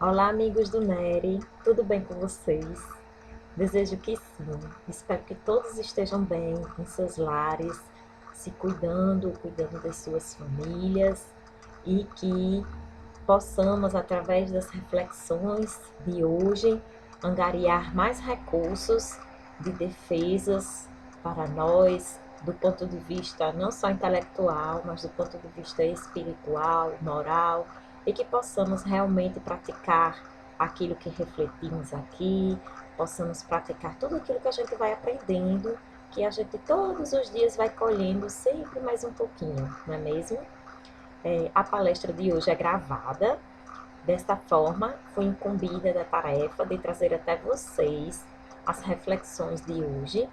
Olá, amigos do Nery, tudo bem com vocês? Desejo que sim. Espero que todos estejam bem em seus lares, se cuidando das suas famílias e que possamos, através das reflexões de hoje, angariar mais recursos de defesas para nós, do ponto de vista não só intelectual, mas do ponto de vista espiritual, moral, e que possamos realmente praticar aquilo que refletimos aqui, possamos praticar tudo aquilo que a gente vai aprendendo, que a gente todos os dias vai colhendo sempre mais um pouquinho, não é mesmo? A palestra de hoje é gravada. Desta forma, fui incumbida da tarefa de trazer até vocês as reflexões de hoje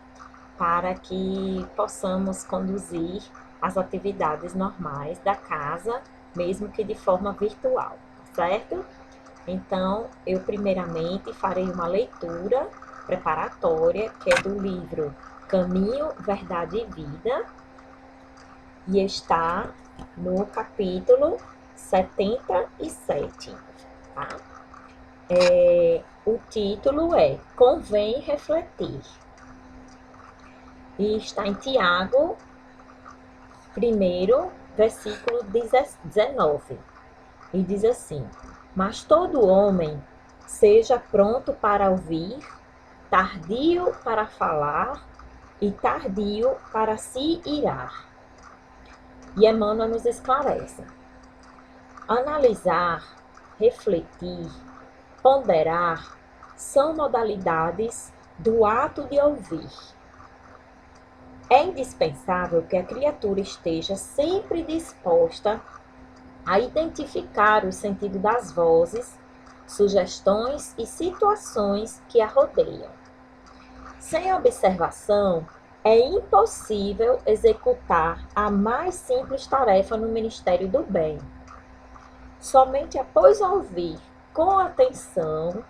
para que possamos conduzir as atividades normais da casa, mesmo que de forma virtual, certo? Então, eu primeiramente farei uma leitura preparatória, que é do livro Caminho, Verdade e Vida, e está no capítulo 77, tá? O título é Convém Refletir. E está em Tiago, 1, versículo 19. E diz assim: Mas todo homem seja pronto para ouvir, tardio para falar e tardio para se irar. E Emmanuel nos esclarece: analisar, refletir, ponderar são modalidades do ato de ouvir. É indispensável que a criatura esteja sempre disposta a identificar o sentido das vozes, sugestões e situações que a rodeiam. Sem observação, é impossível executar a mais simples tarefa no Ministério do Bem. Somente após ouvir com atenção,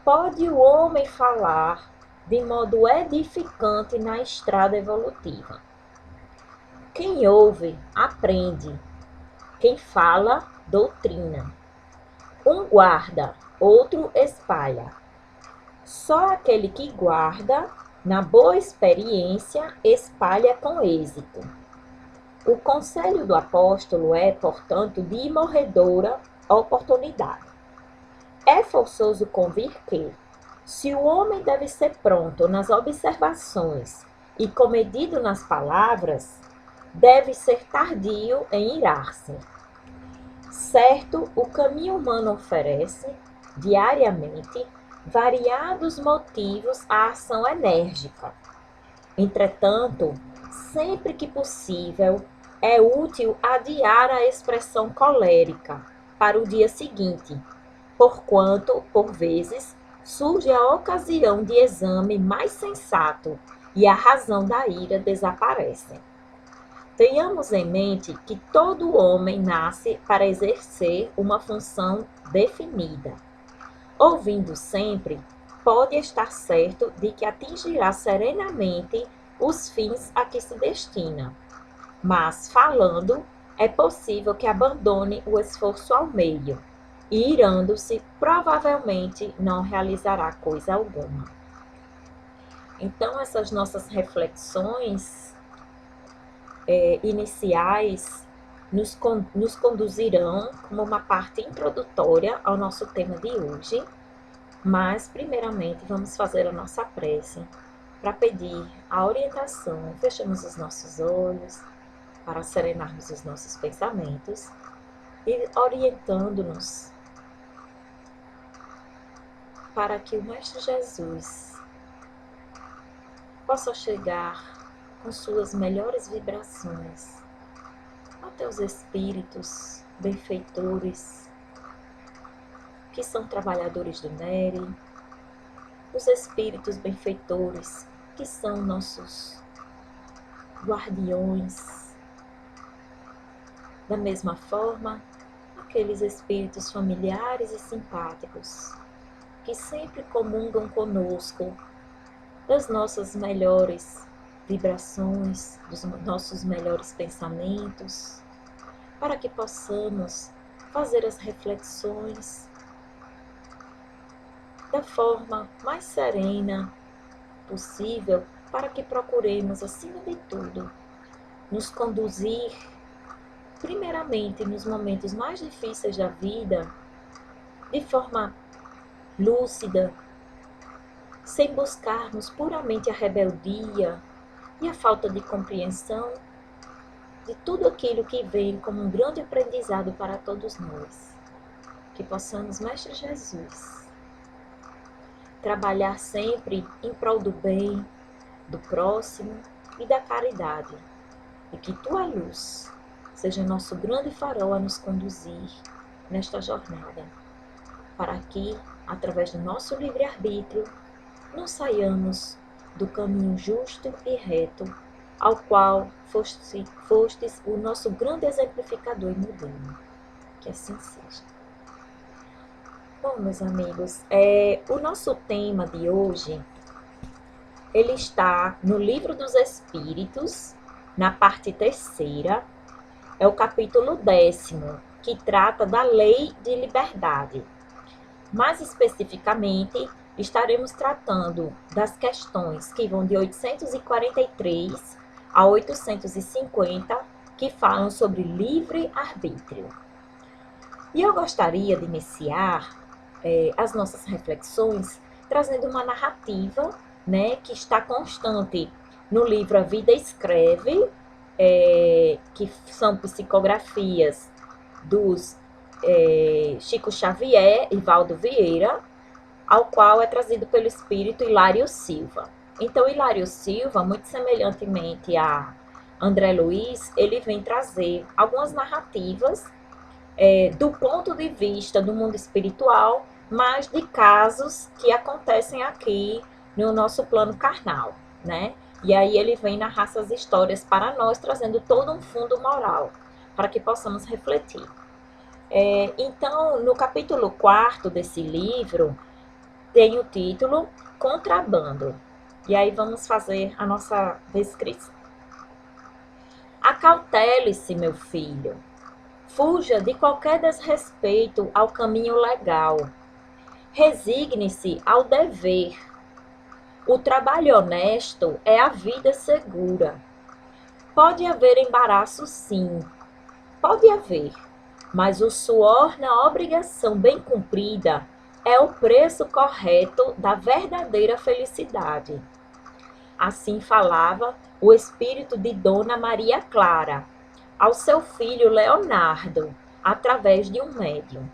pode o homem falar de modo edificante na estrada evolutiva. Quem ouve, aprende. Quem fala, doutrina. Um guarda, outro espalha. Só aquele que guarda, na boa experiência, espalha com êxito. O conselho do apóstolo é, portanto, de imorredora oportunidade. É forçoso convir que, se o homem deve ser pronto nas observações e comedido nas palavras, deve ser tardio em irar-se. Certo, o caminho humano oferece, diariamente, variados motivos à ação enérgica. Entretanto, sempre que possível, é útil adiar a expressão colérica para o dia seguinte, porquanto, por vezes, surge a ocasião de exame mais sensato e a razão da ira desaparece. Tenhamos em mente que todo homem nasce para exercer uma função definida. Ouvindo sempre, pode estar certo de que atingirá serenamente os fins a que se destina. Mas, falando, é possível que abandone o esforço ao meio, e irando-se, provavelmente não realizará coisa alguma. Então, essas nossas reflexões iniciais nos conduzirão como uma parte introdutória ao nosso tema de hoje, mas, primeiramente, vamos fazer a nossa prece para pedir a orientação. Fechamos os nossos olhos para serenarmos os nossos pensamentos e orientando-nos para que o Mestre Jesus possa chegar com suas melhores vibrações até os espíritos benfeitores que são trabalhadores do Nery, os espíritos benfeitores que são nossos guardiões. Da mesma forma, aqueles espíritos familiares e simpáticos que sempre comungam conosco das nossas melhores vibrações, dos nossos melhores pensamentos, para que possamos fazer as reflexões da forma mais serena possível, para que procuremos, acima de tudo, nos conduzir, primeiramente, nos momentos mais difíceis da vida, de forma lúcida, sem buscarmos puramente a rebeldia e a falta de compreensão de tudo aquilo que vem como um grande aprendizado para todos nós. Que possamos, Mestre Jesus, trabalhar sempre em prol do bem, do próximo e da caridade. E que Tua luz seja nosso grande farol a nos conduzir nesta jornada, para que, através do nosso livre-arbítrio, não saiamos do caminho justo e reto, ao qual fostes o nosso grande exemplificador e modelo. Que assim seja. Bom, meus amigos, o nosso tema de hoje, ele está no Livro dos Espíritos, na parte 3ª, é o capítulo 10º, que trata da lei de liberdade. Mais especificamente, estaremos tratando das questões que vão de 843 a 850, que falam sobre livre-arbítrio. E eu gostaria de iniciar as nossas reflexões trazendo uma narrativa, né, que está constante no livro A Vida Escreve, que são psicografias dos Chico Xavier e Valdo Vieira, ao qual é trazido pelo espírito Hilário Silva. Então, Hilário Silva, muito semelhantemente a André Luiz, ele vem trazer algumas narrativas do ponto de vista do mundo espiritual, mas de casos que acontecem aqui no nosso plano carnal, né? E aí ele vem narrar essas histórias para nós, trazendo todo um fundo moral, para que possamos refletir. Então, no capítulo 4º desse livro, tem o título Contrabando. E aí vamos fazer a nossa descrição. Acautele-se, meu filho. Fuja de qualquer desrespeito ao caminho legal. Resigne-se ao dever. O trabalho honesto é a vida segura. Pode haver embaraço, sim. Pode haver. Mas o suor na obrigação bem cumprida é o preço correto da verdadeira felicidade. Assim falava o espírito de Dona Maria Clara ao seu filho Leonardo, através de um médium.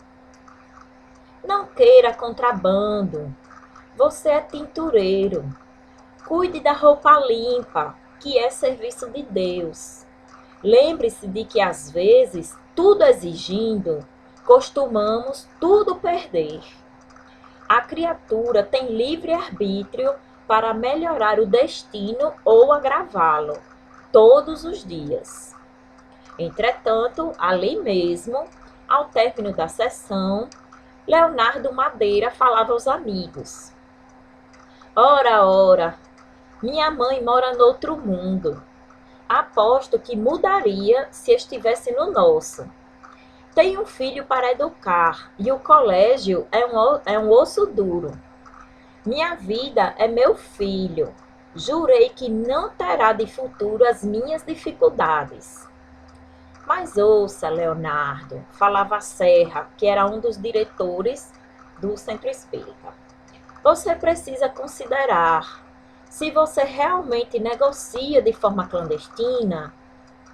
Não queira contrabando. Você é tintureiro. Cuide da roupa limpa, que é serviço de Deus. Lembre-se de que, às vezes, tudo exigindo, costumamos tudo perder. A criatura tem livre-arbítrio para melhorar o destino ou agravá-lo, todos os dias. Entretanto, ali mesmo, ao término da sessão, Leonardo Madeira falava aos amigos. Ora, ora, minha mãe mora noutro mundo. Aposto que mudaria se estivesse no nosso. Tenho um filho para educar e o colégio é um osso duro. Minha vida é meu filho. Jurei que não terá de futuro as minhas dificuldades. Mas ouça, Leonardo, falava Serra, que era um dos diretores do Centro Espírita. Você precisa considerar, se você realmente negocia de forma clandestina,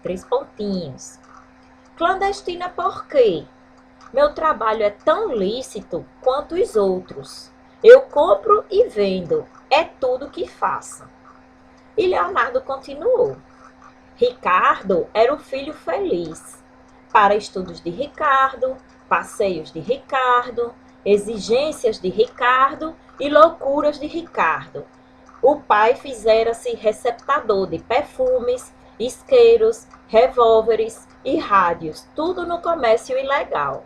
3 pontinhos. Clandestina por quê? Meu trabalho é tão lícito quanto os outros. Eu compro e vendo, é tudo que faço. E Leonardo continuou. Ricardo era o filho feliz. Para estudos de Ricardo, passeios de Ricardo, exigências de Ricardo e loucuras de Ricardo. O pai fizera-se receptador de perfumes, isqueiros, revólveres e rádios, tudo no comércio ilegal.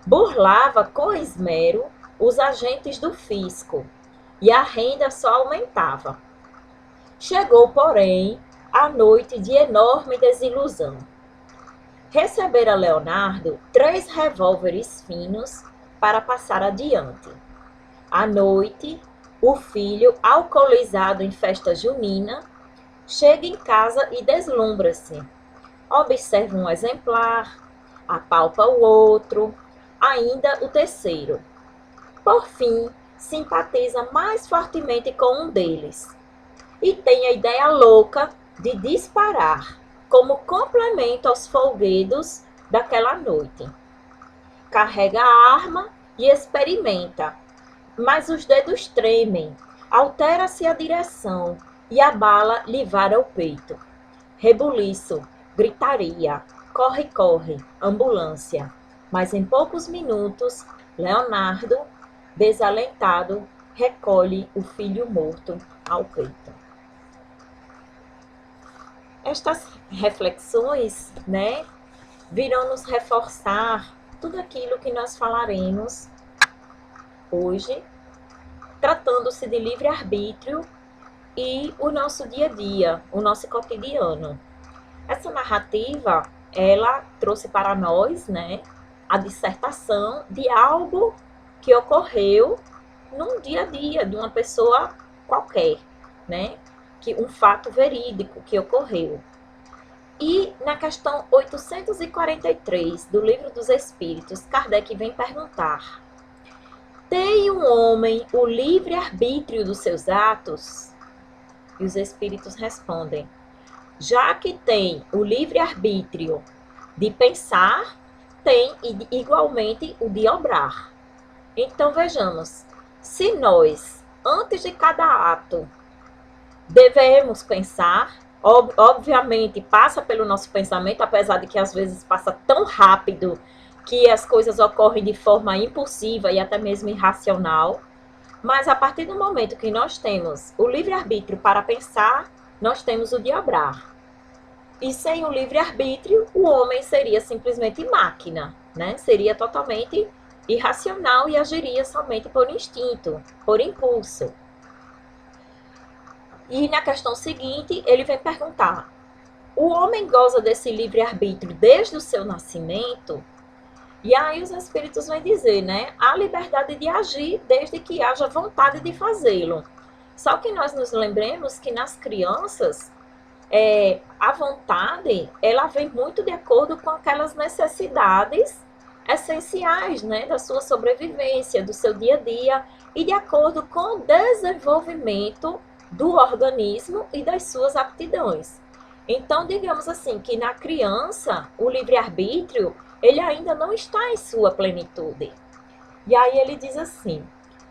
Burlava com esmero os agentes do fisco e a renda só aumentava. Chegou, porém, a noite de enorme desilusão. Recebera Leonardo 3 revólveres finos para passar adiante. À noite, o filho, alcoolizado em festa junina, chega em casa e deslumbra-se. Observa um exemplar, apalpa o outro, ainda o terceiro. Por fim, simpatiza mais fortemente com um deles e tem a ideia louca de disparar, como complemento aos folguedos daquela noite. Carrega a arma e experimenta, mas os dedos tremem, altera-se a direção e a bala lhe vara o peito. Rebuliço, gritaria, corre, corre, ambulância. Mas em poucos minutos, Leonardo, desalentado, recolhe o filho morto ao peito. Estas reflexões, né, virão nos reforçar tudo aquilo que nós falaremos hoje, tratando-se de livre-arbítrio e o nosso dia a dia, o nosso cotidiano. Essa narrativa, ela trouxe para nós, né, a dissertação de algo que ocorreu num dia a dia de uma pessoa qualquer, né, que um fato verídico que ocorreu. E na questão 843 do Livro dos Espíritos, Kardec vem perguntar: tem um homem o livre-arbítrio dos seus atos? E os espíritos respondem: já que tem o livre-arbítrio de pensar, tem igualmente o de obrar. Então vejamos, se nós, antes de cada ato, devemos pensar, obviamente passa pelo nosso pensamento, apesar de que às vezes passa tão rápido que as coisas ocorrem de forma impulsiva e até mesmo irracional, mas a partir do momento que nós temos o livre-arbítrio para pensar, nós temos o de obrar. E sem o livre-arbítrio, o homem seria simplesmente máquina, né? Seria totalmente irracional e agiria somente por instinto, por impulso. E na questão seguinte, ele vem perguntar: o homem goza desse livre-arbítrio desde o seu nascimento? E aí os espíritos vão dizer, né? A liberdade de agir desde que haja vontade de fazê-lo. Só que nós nos lembremos que nas crianças, a vontade, ela vem muito de acordo com aquelas necessidades essenciais, né, da sua sobrevivência, do seu dia a dia, e de acordo com o desenvolvimento do organismo e das suas aptidões. Então, digamos assim, que na criança, o livre-arbítrio, ele ainda não está em sua plenitude. E aí ele diz assim: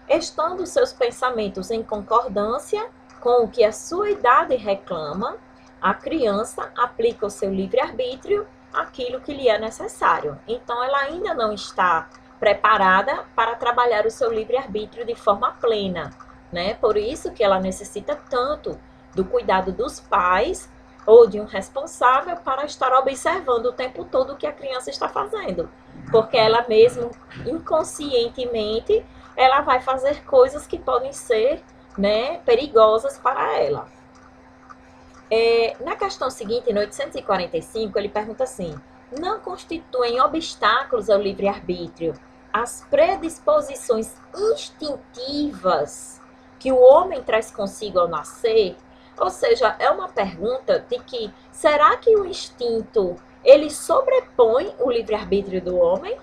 estando seus pensamentos em concordância com o que a sua idade reclama, a criança aplica o seu livre-arbítrio àquilo que lhe é necessário. Então, ela ainda não está preparada para trabalhar o seu livre-arbítrio de forma plena, né? Por isso que ela necessita tanto do cuidado dos pais ou de um responsável para estar observando o tempo todo o que a criança está fazendo. Porque ela mesmo, inconscientemente, ela vai fazer coisas que podem ser, né, perigosas para ela. Na questão seguinte, no 845, ele pergunta assim: não constituem obstáculos ao livre-arbítrio as predisposições instintivas que o homem traz consigo ao nascer? Ou seja, é uma pergunta de que, será que o instinto, ele sobrepõe o livre-arbítrio do homem?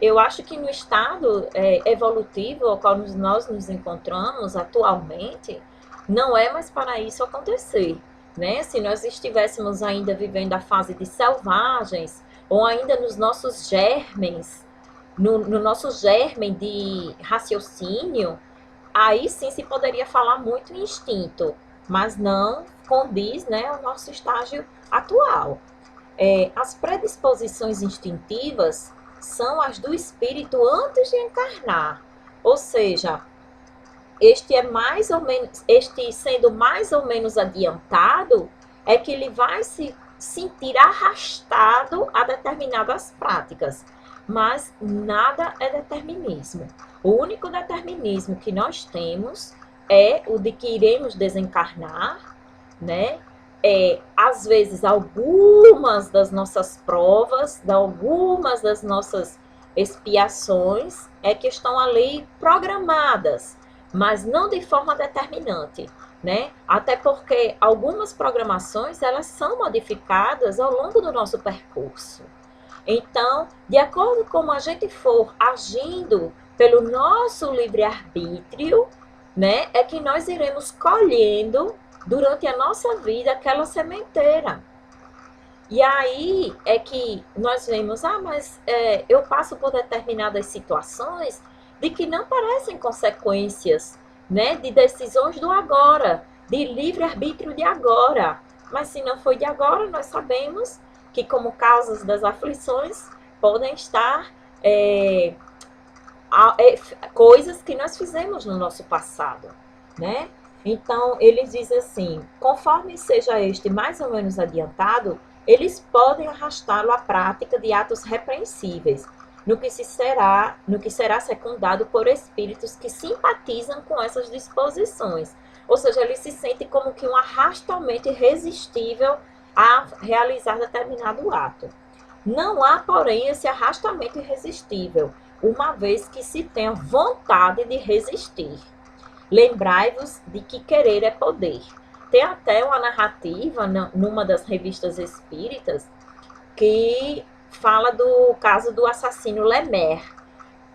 Eu acho que no estado evolutivo ao qual nós nos encontramos atualmente, não é mais para isso acontecer, né? Se nós estivéssemos ainda vivendo a fase de selvagens, ou ainda nos nossos germens, no nosso germe de raciocínio, aí sim se poderia falar muito em instinto, mas não condiz, né, ao nosso estágio atual. As predisposições instintivas são as do espírito antes de encarnar, ou seja, este sendo mais ou menos adiantado, é que ele vai se sentir arrastado a determinadas práticas, mas nada é determinismo. O único determinismo que nós temos é o de que iremos desencarnar, né? Às vezes, algumas das nossas provas, algumas das nossas expiações que estão ali programadas, mas não de forma determinante, né? Até porque algumas programações elas são modificadas ao longo do nosso percurso. Então, de acordo com como a gente for agindo pelo nosso livre-arbítrio, né, é que nós iremos colhendo durante a nossa vida aquela sementeira. E aí é que nós vemos, mas eu passo por determinadas situações de que não parecem consequências, né, de decisões do agora, de livre-arbítrio de agora. Mas se não foi de agora, nós sabemos que como causas das aflições podem estar coisas que nós fizemos no nosso passado, né? Então, eles dizem assim, conforme seja este mais ou menos adiantado, eles podem arrastá-lo à prática de atos repreensíveis, no que será secundado por espíritos que simpatizam com essas disposições. Ou seja, ele se sente como que um arrastamento irresistível a realizar determinado ato. Não há, porém, esse arrastamento irresistível, uma vez que se tenha vontade de resistir. Lembrai-vos de que querer é poder. Tem até uma narrativa numa das revistas espíritas que fala do caso do assassino Lemer.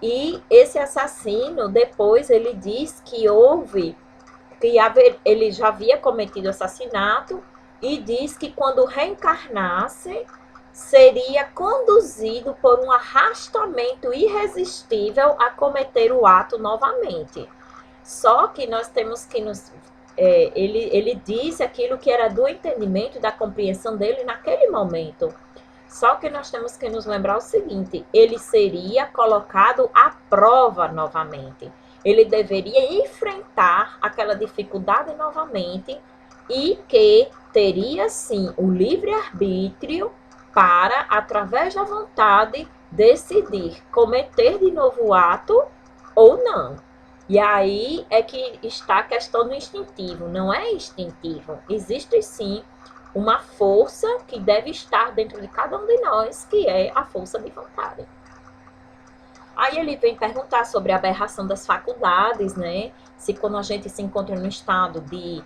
E esse assassino, depois ele diz que ele já havia cometido assassinato e diz que quando reencarnasse seria conduzido por um arrastamento irresistível a cometer o ato novamente. Só que nós temos que ele disse aquilo que era do entendimento e da compreensão dele naquele momento. Só que nós temos que nos lembrar o seguinte, ele seria colocado à prova novamente. Ele deveria enfrentar aquela dificuldade novamente e que teria, sim, o livre-arbítrio para, através da vontade, decidir cometer de novo o ato ou não. E aí é que está a questão do instintivo. Não é instintivo. Existe, sim, uma força que deve estar dentro de cada um de nós, que é a força de vontade. Aí ele vem perguntar sobre a aberração das faculdades, né? Se quando a gente se encontra no estado de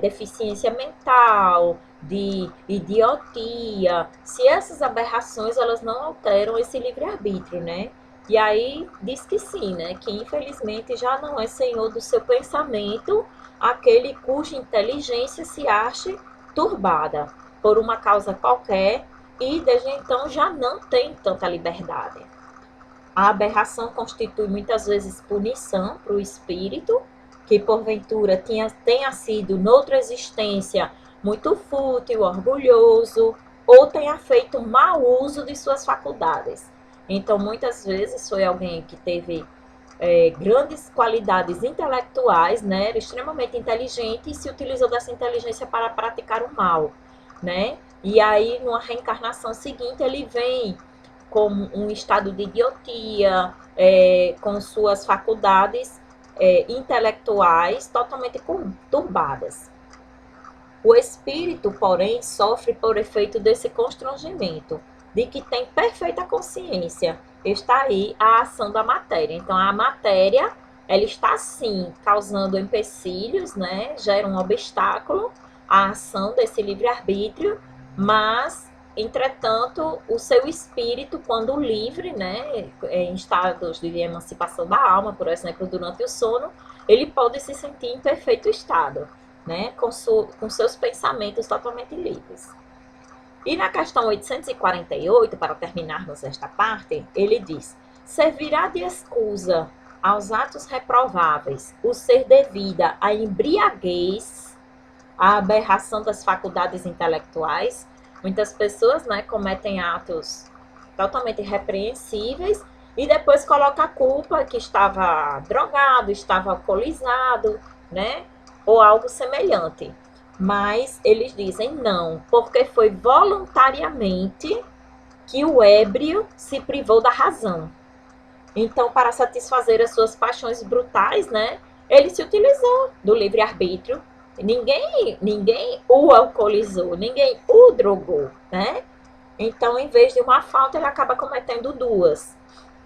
deficiência mental, de idiotia, se essas aberrações elas não alteram esse livre-arbítrio, né? E aí diz que sim, né? Que infelizmente já não é senhor do seu pensamento aquele cuja inteligência se ache turbada por uma causa qualquer e desde então já não tem tanta liberdade. A aberração constitui muitas vezes punição para o espírito, que porventura tenha sido noutra existência muito fútil, orgulhoso, ou tenha feito mau uso de suas faculdades. Então, muitas vezes foi alguém que teve grandes qualidades intelectuais, né, era extremamente inteligente e se utilizou dessa inteligência para praticar o mal, né? E aí, numa reencarnação seguinte, ele vem com um estado de idiotia, com suas faculdades intelectuais totalmente turbadas. O espírito, porém, sofre por efeito desse constrangimento, de que tem perfeita consciência. Está aí a ação da matéria. Então, a matéria, ela está, sim, causando empecilhos, né? Gera um obstáculo à ação desse livre-arbítrio, mas, entretanto, o seu espírito, quando livre, né, em estados de emancipação da alma, por exemplo, durante o sono, ele pode se sentir em perfeito estado, né, com seus pensamentos totalmente livres. E na questão 848, para terminarmos esta parte, ele diz: servirá de escusa aos atos reprováveis o ser devida à embriaguez, à aberração das faculdades intelectuais. Muitas pessoas, né, cometem atos totalmente repreensíveis e depois colocam a culpa que estava drogado, estava alcoolizado, né, ou algo semelhante. Mas eles dizem não, porque foi voluntariamente que o ébrio se privou da razão. Então, para satisfazer as suas paixões brutais, né, ele se utilizou do livre-arbítrio. Ninguém o alcoolizou, ninguém o drogou, né? Então, em vez de uma falta, ele acaba cometendo duas.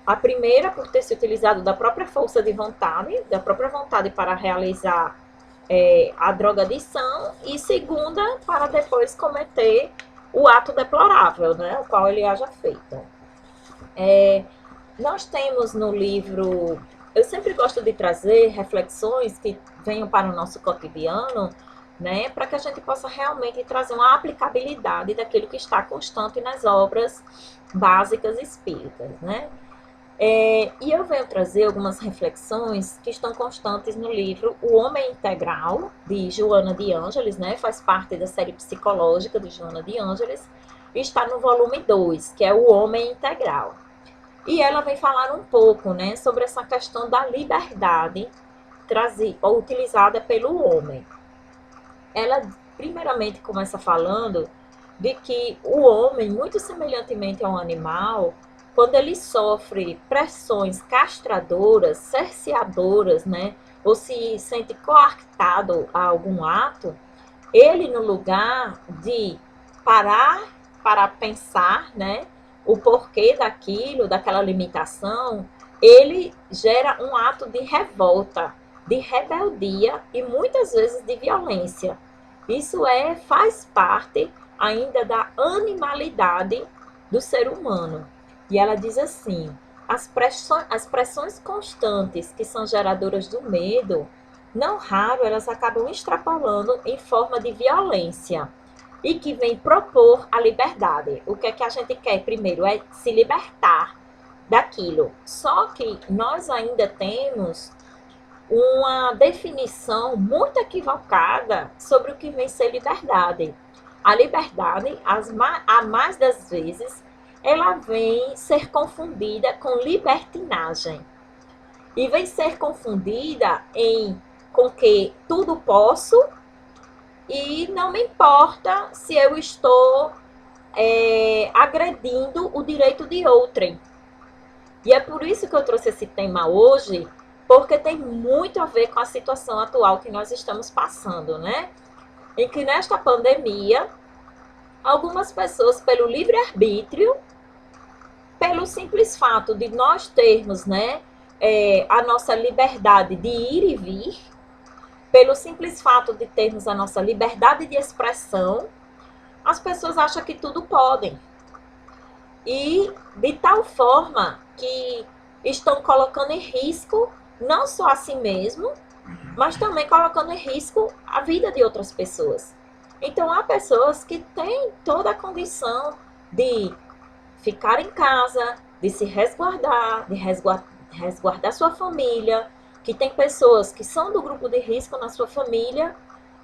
A primeira, por ter se utilizado da própria força de vontade, da própria vontade para realizar a drogadição, e segunda, para depois cometer o ato deplorável, né, o qual ele haja feito. Nós temos no livro, eu sempre gosto de trazer reflexões que venham para o nosso cotidiano, né, para que a gente possa realmente trazer uma aplicabilidade daquilo que está constante nas obras básicas espíritas, né? E eu venho trazer algumas reflexões que estão constantes no livro O Homem Integral, de Joana de Ângeles, né? Faz parte da série psicológica de Joana de Ângeles, e está no volume 2, que é O Homem Integral. E ela vem falar um pouco, né, sobre essa questão da liberdade utilizada pelo homem. Ela, primeiramente, começa falando de que o homem, muito semelhantemente a um animal, quando ele sofre pressões castradoras, cerceadoras, né, ou se sente coartado a algum ato, ele, no lugar de parar para pensar, né, o porquê daquilo, daquela limitação, ele gera um ato de revolta, de rebeldia e muitas vezes de violência. Isso faz parte ainda da animalidade do ser humano. E ela diz assim: as pressões constantes que são geradoras do medo, não raro elas acabam extrapolando em forma de violência e que vem propor a liberdade. O que é que a gente quer primeiro? É se libertar daquilo. Só que nós ainda temos uma definição muito equivocada sobre o que vem ser liberdade. A liberdade, a mais das vezes, ela vem ser confundida com libertinagem. E vem ser confundida com que tudo posso e não me importa se eu estou agredindo o direito de outrem. E é por isso que eu trouxe esse tema hoje, porque tem muito a ver com a situação atual que nós estamos passando, né? Em que nesta pandemia, algumas pessoas, pelo livre-arbítrio, pelo simples fato de nós termos, né, a nossa liberdade de ir e vir, pelo simples fato de termos a nossa liberdade de expressão, as pessoas acham que tudo podem. E de tal forma que estão colocando em risco não só a si mesmo, mas também colocando em risco a vida de outras pessoas. Então, há pessoas que têm toda a condição de ficar em casa, de se resguardar, de resguardar sua família, que tem pessoas que são do grupo de risco na sua família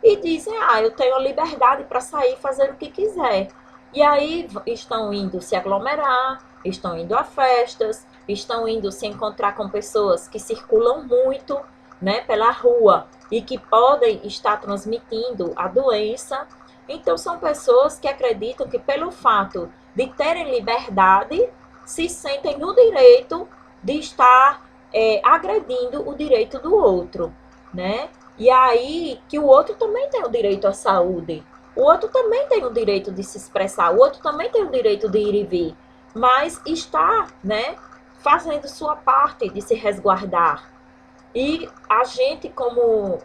e dizem, eu tenho liberdade para sair e fazer o que quiser. E aí estão indo se aglomerar, estão indo a festas, estão indo se encontrar com pessoas que circulam muito, né, pela rua e que podem estar transmitindo a doença. Então, são pessoas que acreditam que pelo fato de terem liberdade, se sentem no direito de estar agredindo o direito do outro, né? E aí que o outro também tem o direito à saúde, o outro também tem o direito de se expressar, o outro também tem o direito de ir e vir, mas está, né, fazendo sua parte de se resguardar. E a gente, como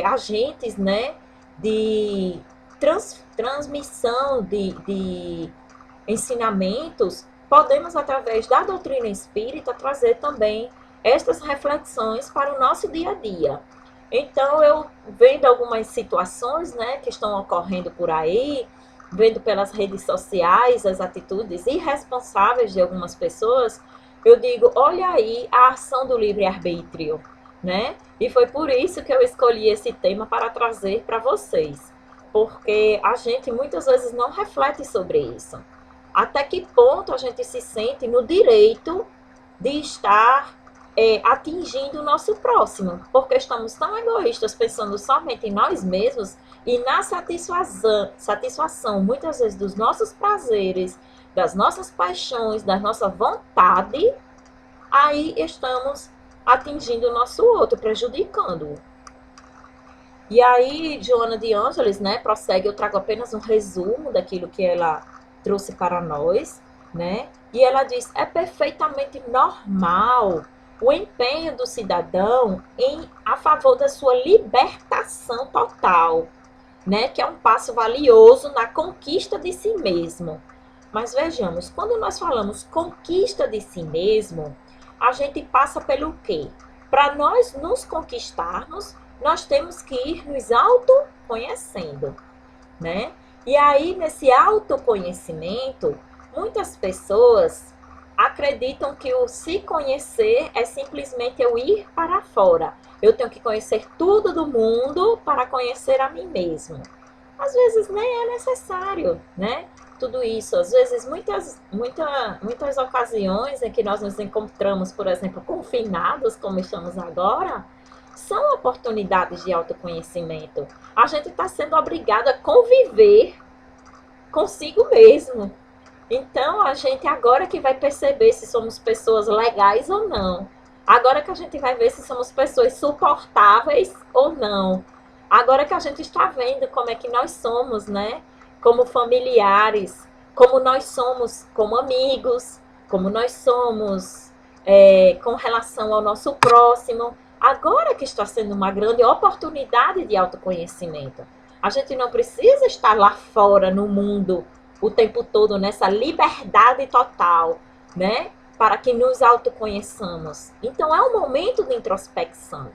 agentes, né, de transmissão de ensinamentos, podemos, através da doutrina espírita, trazer também estas reflexões para o nosso dia a dia. Então, eu vendo algumas situações, né, que estão ocorrendo por aí, vendo pelas redes sociais as atitudes irresponsáveis de algumas pessoas, eu digo, olha aí a ação do livre-arbítrio, né? E foi por isso que eu escolhi esse tema para trazer para vocês, porque a gente muitas vezes não reflete sobre isso. Até que ponto a gente se sente no direito de estar atingindo o nosso próximo, porque estamos tão egoístas, pensando somente em nós mesmos e na satisfação muitas vezes dos nossos prazeres, das nossas paixões, da nossa vontade, aí estamos atingindo o nosso outro, prejudicando-o. E aí, Joana de Ângeles, né, prossegue, eu trago apenas um resumo daquilo que ela trouxe para nós. né? E ela diz: é perfeitamente normal o empenho do cidadão a favor da sua libertação total, né? Que é um passo valioso na conquista de si mesmo. Mas vejamos, quando nós falamos conquista de si mesmo, a gente passa pelo quê? Para nós nos conquistarmos, nós temos que ir nos autoconhecendo, né? E aí, nesse autoconhecimento, muitas pessoas acreditam que o se conhecer é simplesmente eu ir para fora. Eu tenho que conhecer tudo do mundo para conhecer a mim mesmo. Às vezes nem é necessário, né? Tudo isso. Às vezes, muitas ocasiões em que nós nos encontramos, por exemplo, confinados, como estamos agora, são oportunidades de autoconhecimento. A gente está sendo obrigado a conviver consigo mesmo. Então, a gente agora que vai perceber se somos pessoas legais ou não. Agora que a gente vai ver se somos pessoas suportáveis ou não. Agora que a gente está vendo como é que nós somos, né? Como familiares, como nós somos como amigos, como nós somos com relação ao nosso próximo. Agora que está sendo uma grande oportunidade de autoconhecimento. A gente não precisa estar lá fora no mundo o tempo todo nessa liberdade total, né? Para que nos autoconheçamos. Então é um momento de introspecção.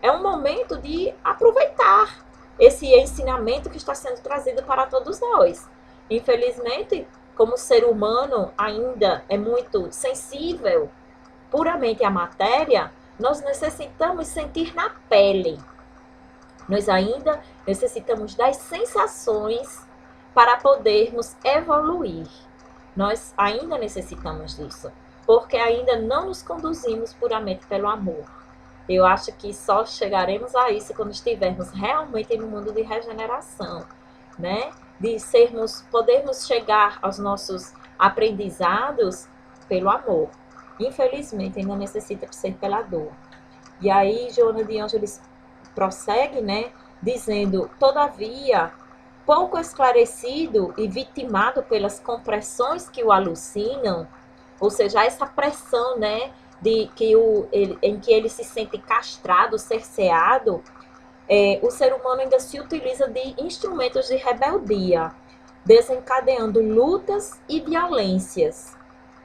É um momento de aproveitar esse ensinamento que está sendo trazido para todos nós. Infelizmente, como ser humano ainda é muito sensível puramente à matéria, nós necessitamos sentir na pele. Nós ainda necessitamos das sensações para podermos evoluir. Nós ainda necessitamos disso, porque ainda não nos conduzimos puramente pelo amor. Eu acho que só chegaremos a isso quando estivermos realmente no mundo de regeneração, né? De podermos chegar aos nossos aprendizados pelo amor. Infelizmente, ainda necessita ser pela dor. E aí, Joana de Ângeles prossegue, né? Dizendo: todavia, pouco esclarecido e vitimado pelas compressões que o alucinam, ou seja, essa pressão, né, em que ele se sente castrado, cerceado, o ser humano ainda se utiliza de instrumentos de rebeldia, desencadeando lutas e violências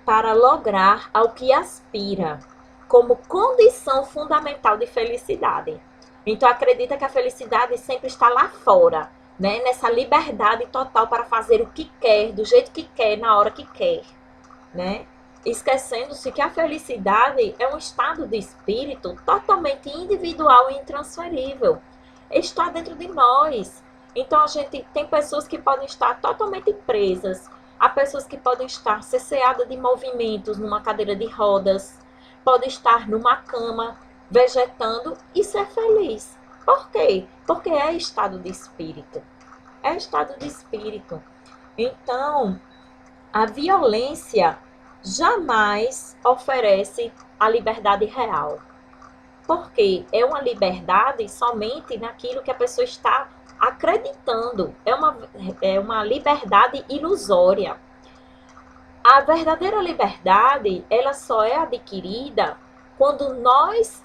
para lograr ao que aspira, como condição fundamental de felicidade. Então acredita que a felicidade sempre está lá fora, né? Nessa liberdade total para fazer o que quer, do jeito que quer, na hora que quer, né? Esquecendo-se que a felicidade é um estado de espírito totalmente individual e intransferível. Está dentro de nós. Então a gente tem pessoas que podem estar totalmente presas, há pessoas que podem estar cesseadas de movimentos numa cadeira de rodas, pode estar numa cama vegetando e ser feliz. Por quê? Porque é estado de espírito. É estado de espírito. Então, a violência jamais oferece a liberdade real. Porque é uma liberdade somente naquilo que a pessoa está acreditando. É uma liberdade ilusória. A verdadeira liberdade, ela só é adquirida quando nós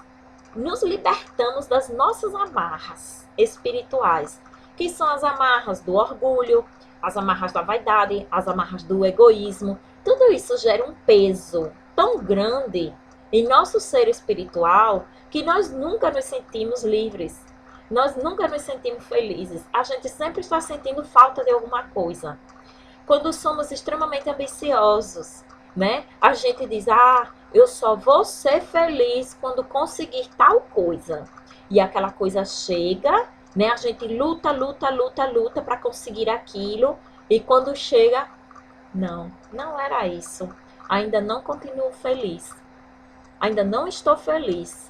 nos libertamos das nossas amarras espirituais, que são as amarras do orgulho, as amarras da vaidade, as amarras do egoísmo. Tudo isso gera um peso tão grande em nosso ser espiritual que nós nunca nos sentimos livres, nós nunca nos sentimos felizes. A gente sempre está sentindo falta de alguma coisa. Quando somos extremamente ambiciosos, né? A gente diz: eu só vou ser feliz quando conseguir tal coisa. E aquela coisa chega, né? A gente luta para conseguir aquilo. E quando chega, não era isso. Ainda não continuo feliz. Ainda não estou feliz.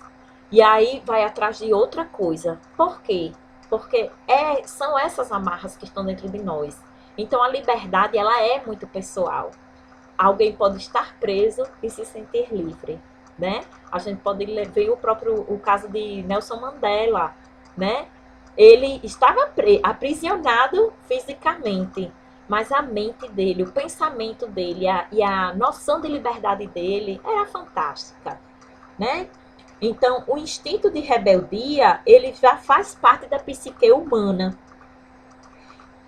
E aí vai atrás de outra coisa. Por quê? Porque são essas amarras que estão dentro de nós. Então a liberdade, ela é muito pessoal. Alguém pode estar preso e se sentir livre, né? A gente pode ver o caso de Nelson Mandela, né? Ele estava aprisionado fisicamente, mas a mente dele, o pensamento dele e a noção de liberdade dele era fantástica, né? Então, o instinto de rebeldia, ele já faz parte da psique humana,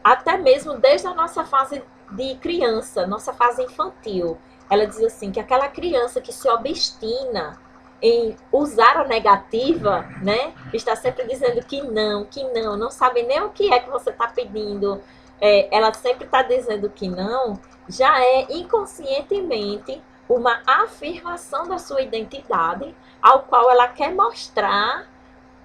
até mesmo desde a nossa fase de criança, nossa fase infantil. Ela diz assim, que aquela criança que se obstina em usar a negativa, né? Está sempre dizendo que não sabe nem o que é que você está pedindo. Ela sempre está dizendo que não, já é inconscientemente uma afirmação da sua identidade, ao qual ela quer mostrar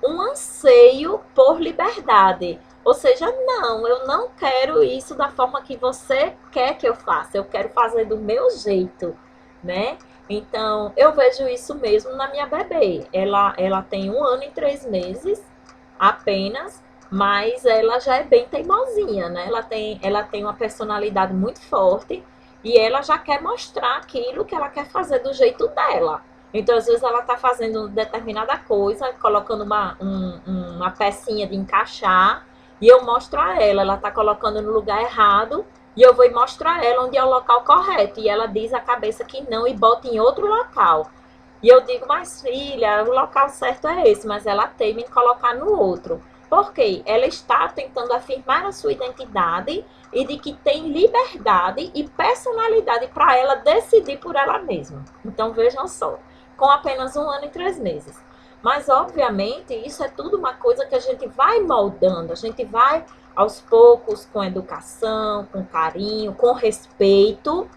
um anseio por liberdade. Ou seja, não, eu não quero isso da forma que você quer que eu faça, eu quero fazer do meu jeito, né? Então, eu vejo isso mesmo na minha bebê. Ela tem 1 ano e 3 meses apenas, mas ela já é bem teimosinha, né? Ela tem uma personalidade muito forte e ela já quer mostrar aquilo que ela quer fazer do jeito dela. Então, às vezes, ela está fazendo determinada coisa, colocando uma pecinha de encaixar, e eu mostro a ela está colocando no lugar errado, e eu vou mostrar a ela onde é o local correto. E ela diz a cabeça que não e bota em outro local. E eu digo, mas filha, o local certo é esse, mas ela teima em colocar no outro. Por quê? Ela está tentando afirmar a sua identidade e de que tem liberdade e personalidade para ela decidir por ela mesma. Então, vejam só, com apenas 1 ano e 3 meses. Mas, obviamente, isso é tudo uma coisa que a gente vai moldando, a gente vai, aos poucos, com educação, com carinho, com respeito,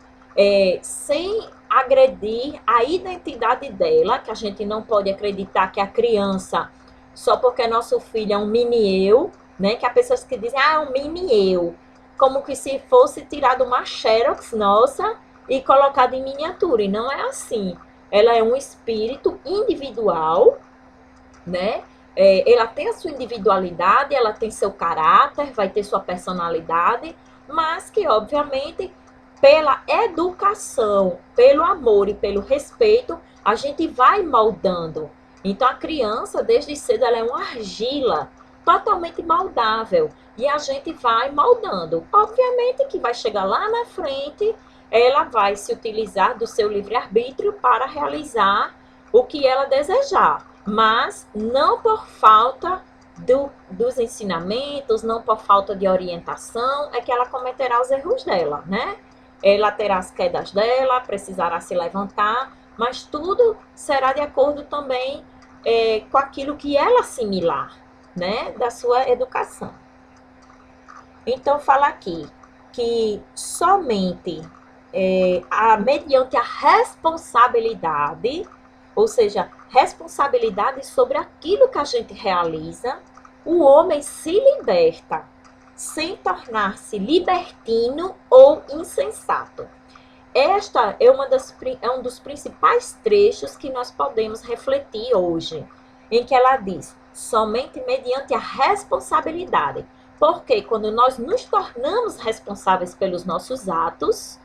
sem agredir a identidade dela, que a gente não pode acreditar que a criança, só porque nosso filho é um mini-eu, né, que há pessoas que dizem, é um mini-eu, como que se fosse tirado uma xerox nossa e colocado em miniatura, e não é assim. Ela é um espírito individual, né? Ela tem a sua individualidade, ela tem seu caráter, vai ter sua personalidade, mas que, obviamente, pela educação, pelo amor e pelo respeito, a gente vai moldando. Então, a criança, desde cedo, ela é uma argila totalmente moldável, e a gente vai moldando. Obviamente que vai chegar lá na frente, ela vai se utilizar do seu livre-arbítrio para realizar o que ela desejar, mas não por falta dos ensinamentos, não por falta de orientação, é que ela cometerá os erros dela, né? Ela terá as quedas dela, precisará se levantar, mas tudo será de acordo também com aquilo que ela assimilar, né, da sua educação. Então, fala aqui que somente mediante a responsabilidade, ou seja, responsabilidade sobre aquilo que a gente realiza, o homem se liberta, sem tornar-se libertino ou insensato. Esta é um dos principais trechos que nós podemos refletir hoje, em que ela diz, somente mediante a responsabilidade. Porque quando nós nos tornamos responsáveis pelos nossos atos,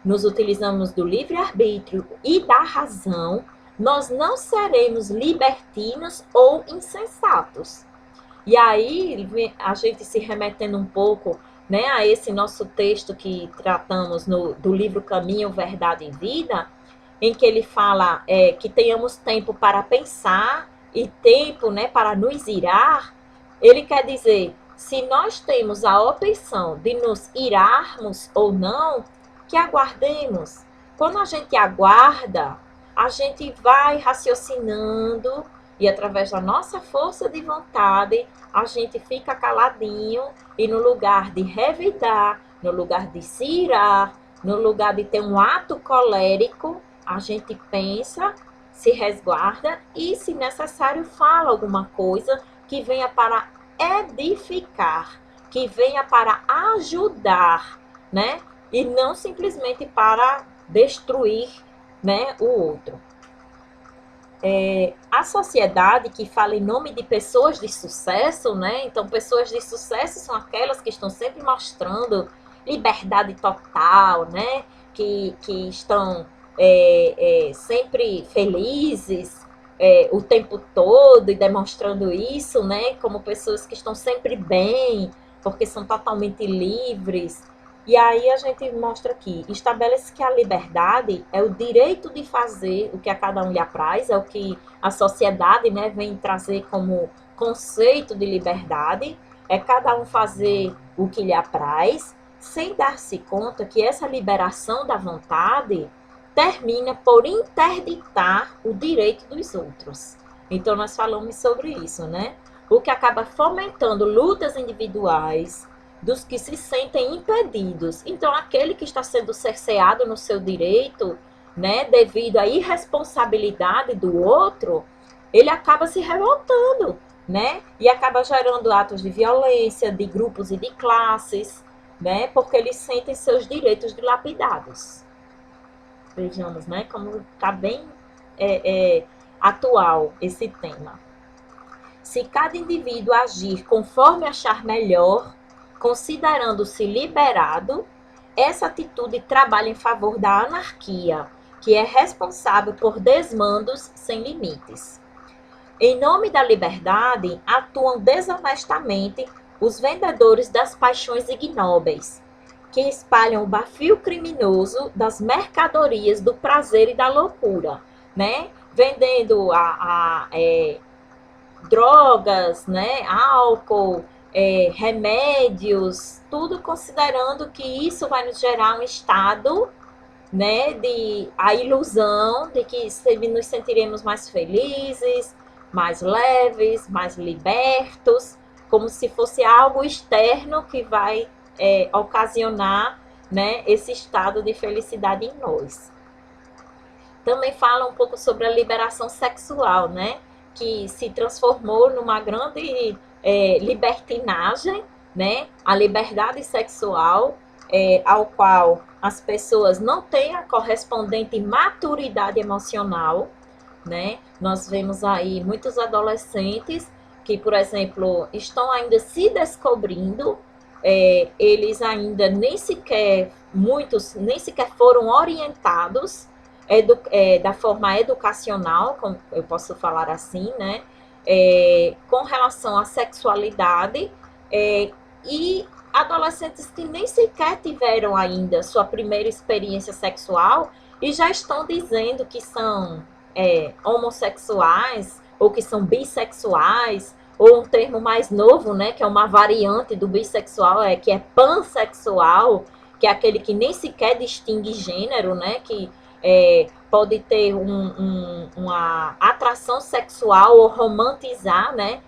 nos utilizamos do livre-arbítrio e da razão, nós não seremos libertinos ou insensatos. E aí, a gente se remetendo um pouco, né, a esse nosso texto que tratamos do livro Caminho, Verdade e Vida, em que ele fala que tenhamos tempo para pensar e tempo, né, para nos irar. Ele quer dizer, se nós temos a opção de nos irarmos ou não, que aguardemos. Quando a gente aguarda, a gente vai raciocinando e através da nossa força de vontade, a gente fica caladinho e no lugar de revidar, no lugar de se irar, no lugar de ter um ato colérico, a gente pensa, se resguarda e, se necessário, fala alguma coisa que venha para edificar, que venha para ajudar, né? E não simplesmente para destruir, né, o outro. A sociedade que fala em nome de pessoas de sucesso, né? Então, pessoas de sucesso são aquelas que estão sempre mostrando liberdade total, né? Que estão sempre felizes o tempo todo e demonstrando isso, né? Como pessoas que estão sempre bem, porque são totalmente livres. E aí a gente mostra aqui, estabelece que a liberdade é o direito de fazer o que a cada um lhe apraz, é o que a sociedade, né, vem trazer como conceito de liberdade, é cada um fazer o que lhe apraz, sem dar-se conta que essa liberação da vontade termina por interditar o direito dos outros. Então nós falamos sobre isso, né? O que acaba fomentando lutas individuais, dos que se sentem impedidos. Então, aquele que está sendo cerceado no seu direito, né, devido à irresponsabilidade do outro, ele acaba se revoltando, né, e acaba gerando atos de violência, de grupos e de classes, né, porque eles sentem seus direitos dilapidados. Vejamos, né, como está bem atual esse tema. Se cada indivíduo agir conforme achar melhor, considerando-se liberado, essa atitude trabalha em favor da anarquia, que é responsável por desmandos sem limites. Em nome da liberdade, atuam desonestamente os vendedores das paixões ignóbeis, que espalham o bafio criminoso das mercadorias do prazer e da loucura, né? Vendendo drogas, né? Álcool, remédios, tudo considerando que isso vai nos gerar um estado, né, de a ilusão de que nos sentiremos mais felizes, mais leves, mais libertos, como se fosse algo externo que vai ocasionar, né, esse estado de felicidade em nós. Também fala um pouco sobre a liberação sexual, né, que se transformou numa grande libertinagem, né? A liberdade sexual, ao qual as pessoas não têm a correspondente maturidade emocional, né? Nós vemos aí muitos adolescentes que, por exemplo, estão ainda se descobrindo, eles ainda muitos nem sequer foram orientados da forma educacional, como eu posso falar assim, né? Com relação à sexualidade, e adolescentes que nem sequer tiveram ainda sua primeira experiência sexual e já estão dizendo que são homossexuais ou que são bissexuais, ou um termo mais novo, né, que é uma variante do bissexual, que é pansexual, que é aquele que nem sequer distingue gênero, né, que pode ter uma atração sexual ou romantizar, né,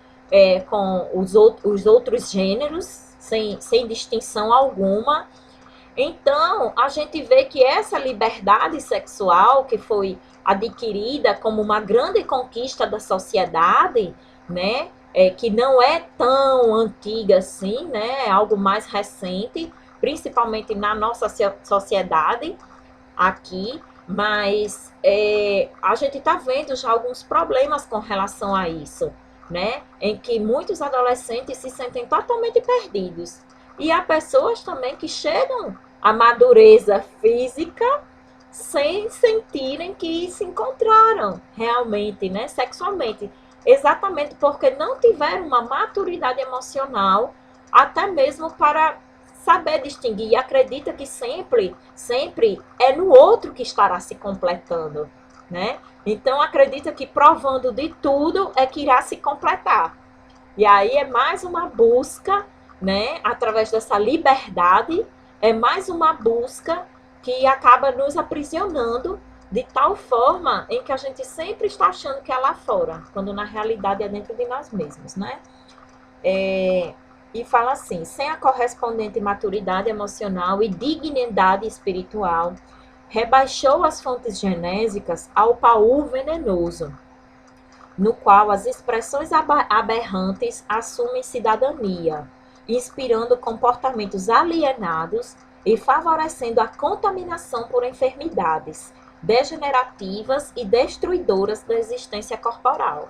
com os outros gêneros, sem distinção alguma. Então, a gente vê que essa liberdade sexual que foi adquirida como uma grande conquista da sociedade, né, que não é tão antiga assim, né, é algo mais recente, principalmente na nossa sociedade aqui, mas a gente está vendo já alguns problemas com relação a isso, né? Em que muitos adolescentes se sentem totalmente perdidos. E há pessoas também que chegam à madureza física sem sentirem que se encontraram realmente, né, sexualmente. Exatamente porque não tiveram uma maturidade emocional, até mesmo para saber distinguir, e acredita que sempre é no outro que estará se completando, né? Então acredita que provando de tudo é que irá se completar. E aí é mais uma busca, né, através dessa liberdade, é mais uma busca que acaba nos aprisionando de tal forma em que a gente sempre está achando que é lá fora, quando na realidade é dentro de nós mesmos, né? E fala assim, sem a correspondente maturidade emocional e dignidade espiritual, rebaixou as fontes genésicas ao paú venenoso, no qual as expressões aberrantes assumem cidadania, inspirando comportamentos alienados e favorecendo a contaminação por enfermidades degenerativas e destruidoras da existência corporal.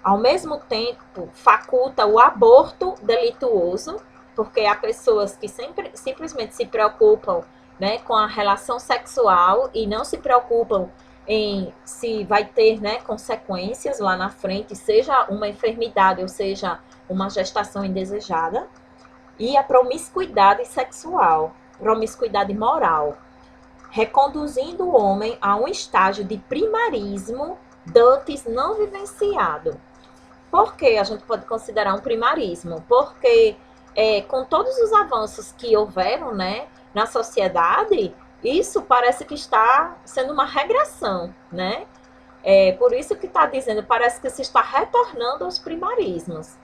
Ao mesmo tempo, faculta o aborto delituoso, porque há pessoas que simplesmente se preocupam, né, com a relação sexual e não se preocupam em se vai ter, né, consequências lá na frente, seja uma enfermidade ou seja uma gestação indesejada, e a promiscuidade sexual, promiscuidade moral, reconduzindo o homem a um estágio de primarismo dantes não vivenciado. Por que a gente pode considerar um primarismo? Porque com todos os avanços que houveram, né, na sociedade, isso parece que está sendo uma regressão, né? Por isso que está dizendo, parece que se está retornando aos primarismos.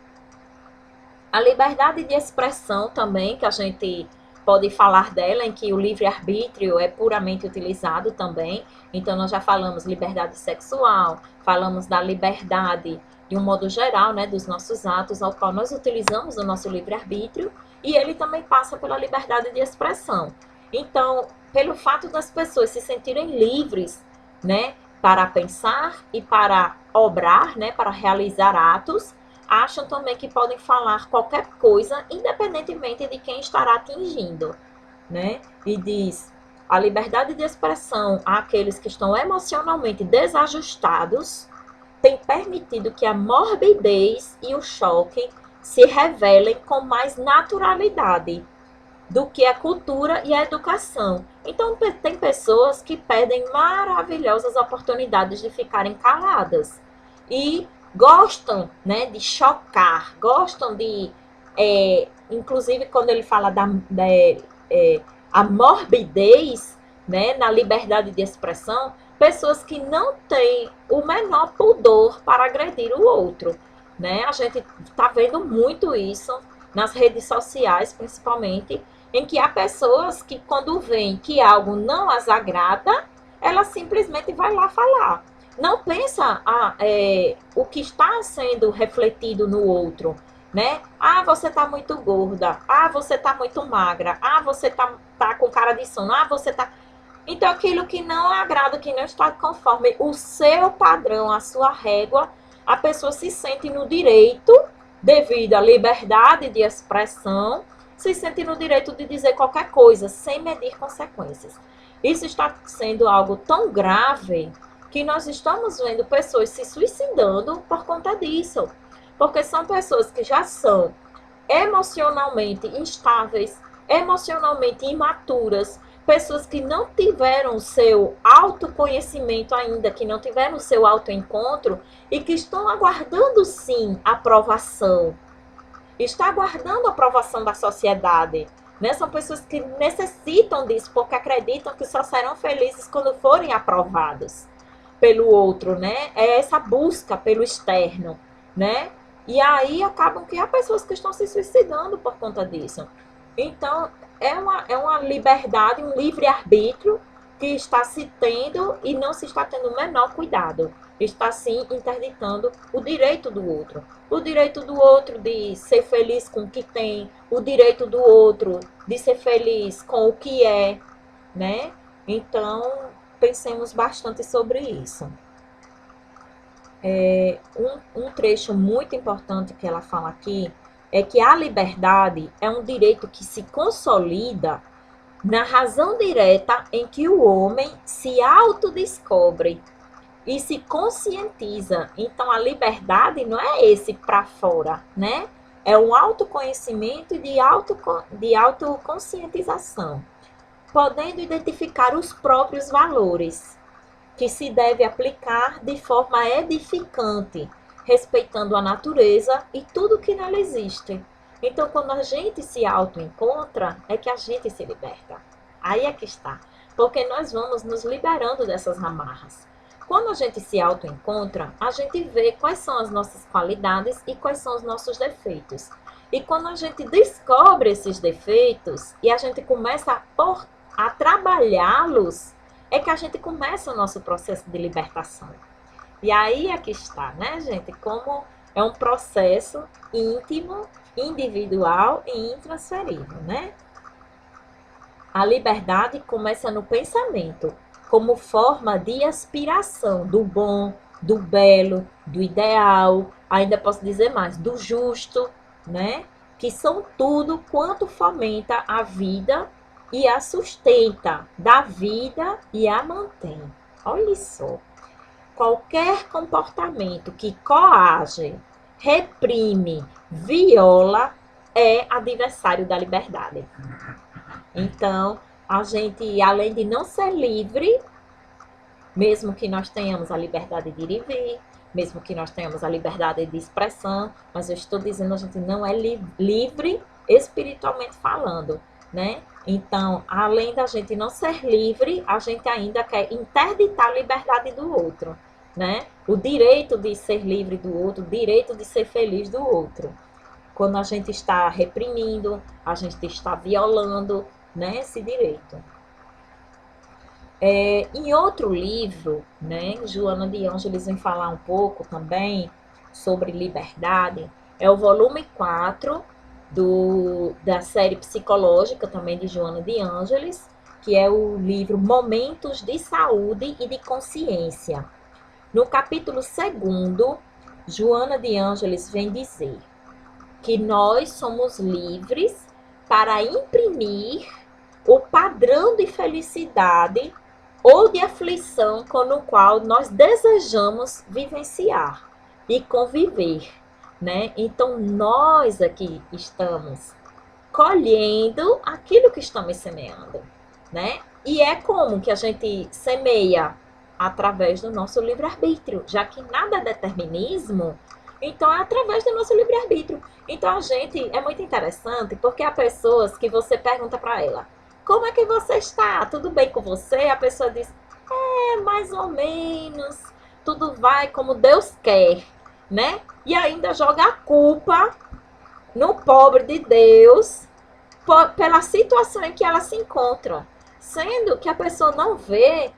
A liberdade de expressão também, que a gente pode falar dela, em que o livre-arbítrio é puramente utilizado também. Então, nós já falamos liberdade sexual, falamos da liberdade de um modo geral, né, dos nossos atos, ao qual nós utilizamos o nosso livre-arbítrio, e ele também passa pela liberdade de expressão. Então, pelo fato das pessoas se sentirem livres, né, para pensar e para obrar, né, para realizar atos, acham também que podem falar qualquer coisa, independentemente de quem estará atingindo, né? E diz, a liberdade de expressão àqueles que estão emocionalmente desajustados tem permitido que a morbidez e o choque se revelem com mais naturalidade do que a cultura e a educação. Então, tem pessoas que perdem maravilhosas oportunidades de ficarem caladas e gostam, né, de chocar, gostam de, inclusive quando ele fala a morbidez, né, na liberdade de expressão, pessoas que não têm o menor pudor para agredir o outro, né? A gente está vendo muito isso nas redes sociais, principalmente, em que há pessoas que, quando veem que algo não as agrada, ela simplesmente vai lá falar. Não pensa o que está sendo refletido no outro, né? Ah, você está muito gorda. Ah, você está muito magra. Ah, você está com cara de sono. Ah, você está... Então, aquilo que não agrada, que não está conforme o seu padrão, a sua régua, a pessoa se sente no direito, devido à liberdade de expressão, se sente no direito de dizer qualquer coisa, sem medir consequências. Isso está sendo algo tão grave que nós estamos vendo pessoas se suicidando por conta disso. Porque são pessoas que já são emocionalmente instáveis, emocionalmente imaturas, pessoas que não tiveram o seu autoconhecimento ainda, que não tiveram o seu autoencontro e que estão aguardando sim a aprovação. Está aguardando a aprovação da sociedade. Né? São pessoas que necessitam disso, porque acreditam que só serão felizes quando forem aprovados pelo outro, né? É essa busca pelo externo, né? E aí acabam que há pessoas que estão se suicidando por conta disso. Então, é uma liberdade, um livre-arbítrio que está se tendo e não se está tendo o menor cuidado. Está, sim, interditando o direito do outro. O direito do outro de ser feliz com o que tem, o direito do outro de ser feliz com o que é, né? Então, pensemos bastante sobre isso. Um trecho muito importante que ela fala aqui é que a liberdade é um direito que se consolida na razão direta em que o homem se autodescobre e se conscientiza. Então, a liberdade não é esse para fora, né? É um autoconhecimento de autoconscientização, podendo identificar os próprios valores, que se deve aplicar de forma edificante, respeitando a natureza e tudo que nela existe. Então, quando a gente se autoencontra, é que a gente se liberta. Aí é que está. Porque nós vamos nos liberando dessas amarras. Quando a gente se autoencontra, a gente vê quais são as nossas qualidades e quais são os nossos defeitos. E quando a gente descobre esses defeitos e a gente começa a trabalhá-los, é que a gente começa o nosso processo de libertação. E aí é que está, né, gente? Como é um processo íntimo, individual e intransferível, né? A liberdade começa no pensamento, como forma de aspiração do bom, do belo, do ideal, ainda posso dizer mais, do justo, né? Que são tudo quanto fomenta a vida e a sustenta, da vida e a mantém. Olha só. Qualquer comportamento que coage, reprime, viola, é adversário da liberdade. Então, a gente, além de não ser livre, mesmo que nós tenhamos a liberdade de ir e vir, mesmo que nós tenhamos a liberdade de expressão, mas eu estou dizendo, a gente não é livre espiritualmente falando, né? Então, além da gente não ser livre, a gente ainda quer interditar a liberdade do outro, né? O direito de ser livre do outro, o direito de ser feliz do outro. Quando a gente está reprimindo, a gente está violando, né, esse direito. Em outro livro, né, Joana de Ângeles vem falar um pouco também sobre liberdade. É o volume 4 da série psicológica também de Joana de Ângeles, que é o livro Momentos de Saúde e de Consciência. No capítulo 2º, Joana de Ângeles vem dizer que nós somos livres para imprimir o padrão de felicidade ou de aflição com o qual nós desejamos vivenciar e conviver, né? Então, nós aqui estamos colhendo aquilo que estamos semeando, né? E é como que a gente semeia? Através do nosso livre-arbítrio, já que nada é determinismo, então é através do nosso livre-arbítrio. Então, a gente, é muito interessante, porque há pessoas que você pergunta para ela, como é que você está? Tudo bem com você? A pessoa diz, mais ou menos, tudo vai como Deus quer, né? E ainda joga a culpa no pobre de Deus pela situação em que ela se encontra, sendo que a pessoa não vê.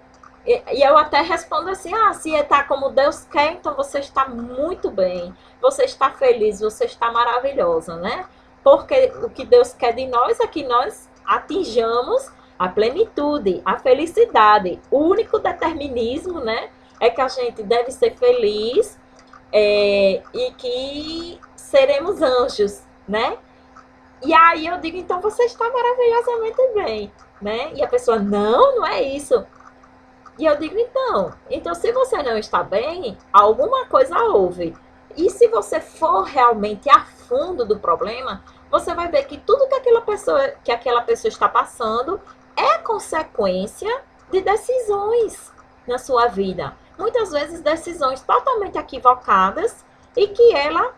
E eu até respondo assim, se está como Deus quer, então você está muito bem, você está feliz, você está maravilhosa, né? Porque o que Deus quer de nós é que nós atinjamos a plenitude, a felicidade. O único determinismo, né, é que a gente deve ser feliz e que seremos anjos, né? E aí eu digo, então você está maravilhosamente bem, né? E a pessoa, não é isso. E eu digo, então se você não está bem, alguma coisa houve. E se você for realmente a fundo do problema, você vai ver que tudo que aquela pessoa está passando é consequência de decisões na sua vida. Muitas vezes decisões totalmente equivocadas e que ela,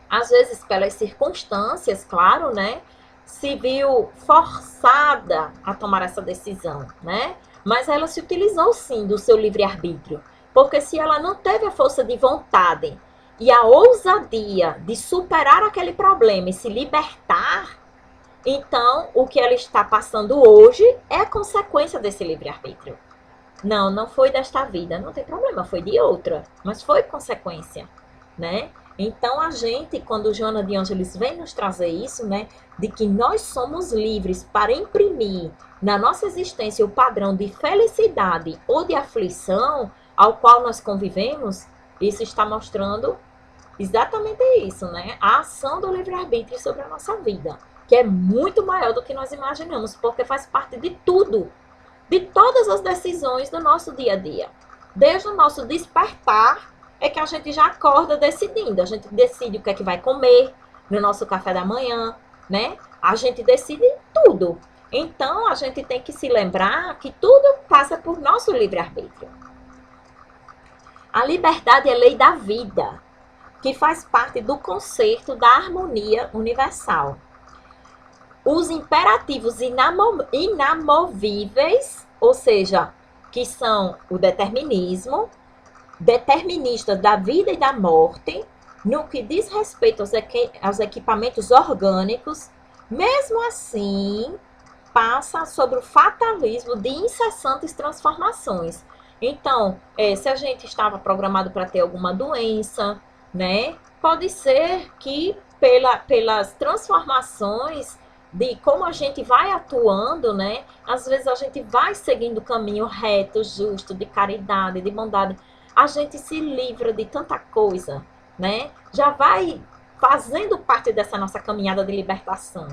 às vezes pelas circunstâncias, claro, né, se viu forçada a tomar essa decisão, né? Mas ela se utilizou sim do seu livre-arbítrio, porque se ela não teve a força de vontade e a ousadia de superar aquele problema e se libertar, então o que ela está passando hoje é consequência desse livre-arbítrio. Não foi desta vida, não tem problema, foi de outra, mas foi consequência, né? Então a gente, quando Joana de Ângeles vem nos trazer isso, né, de que nós somos livres para imprimir na nossa existência o padrão de felicidade ou de aflição ao qual nós convivemos, isso está mostrando exatamente isso, né? A ação do livre-arbítrio sobre a nossa vida, que é muito maior do que nós imaginamos, porque faz parte de tudo, de todas as decisões do nosso dia a dia. Desde o nosso despertar, é que a gente já acorda decidindo. A gente decide o que é que vai comer no nosso café da manhã, né? A gente decide tudo. Então, a gente tem que se lembrar que tudo passa por nosso livre-arbítrio. A liberdade é lei da vida, que faz parte do conceito da harmonia universal. Os imperativos inamovíveis, ou seja, que são o determinismo, deterministas da vida e da morte, no que diz respeito aos equipamentos orgânicos, mesmo assim, passa sobre o fatalismo de incessantes transformações. Então, se a gente estava programado para ter alguma doença, né, pode ser que pelas transformações de como a gente vai atuando, né, às vezes a gente vai seguindo o caminho reto, justo, de caridade, de bondade, a gente se livra de tanta coisa, né? Já vai fazendo parte dessa nossa caminhada de libertação.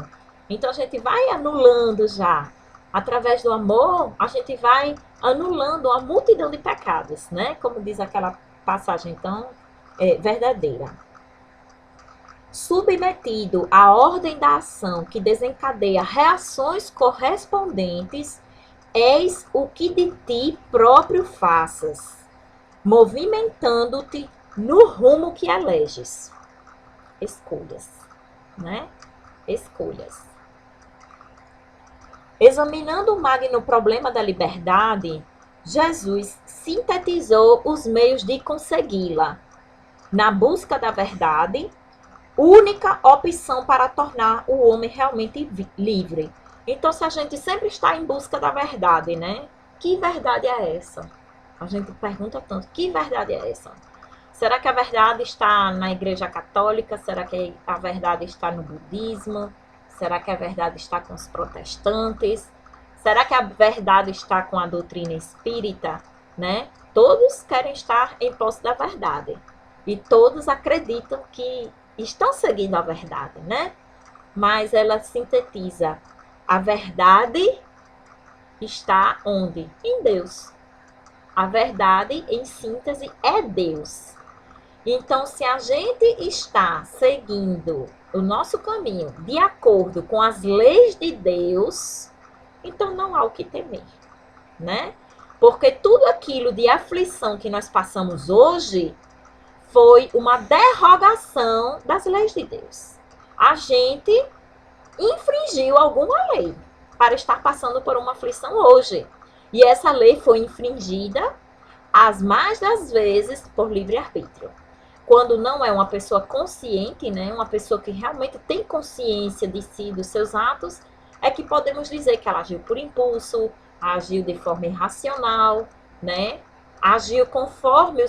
Então a gente vai anulando já. Através do amor, a gente vai anulando uma multidão de pecados, né? Como diz aquela passagem tão verdadeira. submetido à ordem da ação que desencadeia reações correspondentes, eis o que de ti próprio faças, movimentando-te no rumo que eleges. Escolhas, né? Escolhas. Examinando o magno problema da liberdade, Jesus sintetizou os meios de consegui-la. Na busca da verdade, única opção para tornar o homem realmente livre. Então, se a gente sempre está em busca da verdade, né? Que verdade é essa? A gente pergunta tanto, que verdade é essa? Será que a verdade está na Igreja Católica? Será que a verdade está no budismo? Será que a verdade está com os protestantes? Será que a verdade está com a doutrina espírita? Né? Todos querem estar em posse da verdade. E todos acreditam que estão seguindo a verdade, né? Mas ela sintetiza: a verdade está onde? Em Deus. A verdade, em síntese, é Deus. Então, se a gente está seguindo o nosso caminho de acordo com as leis de Deus, então não há o que temer, né? Porque tudo aquilo de aflição que nós passamos hoje foi uma derrogação das leis de Deus. A gente infringiu alguma lei para estar passando por uma aflição hoje. E essa lei foi infringida as mais das vezes por livre-arbítrio. Quando não é uma pessoa consciente, né, uma pessoa que realmente tem consciência de si, dos seus atos, é que podemos dizer que ela agiu por impulso, agiu de forma irracional, né? Agiu conforme